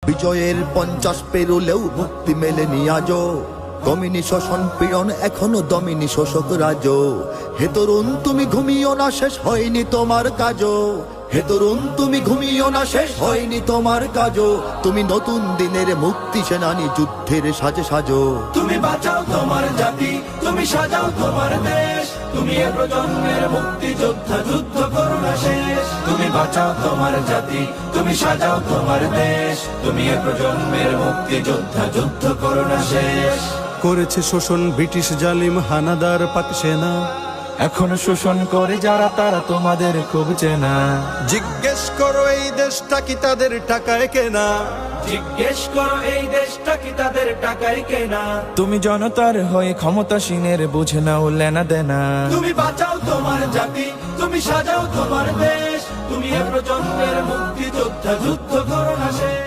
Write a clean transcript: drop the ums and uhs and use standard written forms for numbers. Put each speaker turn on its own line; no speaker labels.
বিজয়ের 50 পেরুলেও মুক্তি মেলেনি আজও, দমিনী শোষণ পীড়ন এখনো দমিনী শোষক রাজ। হে তরুণ তুমি ঘুমিও না, শেষ হয়নি তোমার কাজও। হে তরুণ তুমি ঘুমিও না, শেষ হয়নি তোমার কাজও। তুমি নতুন দিনের মুক্তি সেনানী, যুদ্ধের সাজে সাজো।
তুমি বাঁচাও তোমার জাতি, তুমি সাজাও তোমার দেশ, তুমি এ প্রজন্মের মুক্তি যোদ্ধা, যুদ্ধ করো না শেষ। তুমি বাঁচাও তোমার জাতি, তুমি সাজাও তোমার দেশ, তুমি এ প্রজন্মের মুক্তি যোদ্ধা, যুদ্ধ করো না শেষ।
করেছে শোষণ ব্রিটিশ জালিম হানাদার পাক সেনা,
এখন শোষণ করে যারা তারা তোমাদের খুব চেনা।
জিজ্ঞেস করো এই দেশটা কি তাদের টাকায় কেনা?
জিজ্ঞেস করো এই দেশটা কি তাদের টাকায় কেনা? তুমি জনতার হয়ে ক্ষমতাসীনের বুঝে নাও লেনা দেনা। তুমি বাঁচাও তোমার জাতি, তুমি সাজাও তোমার দেশ, তুমি এ প্রজন্মের মুক্তি যোদ্ধা, যুদ্ধ করো না শেষ।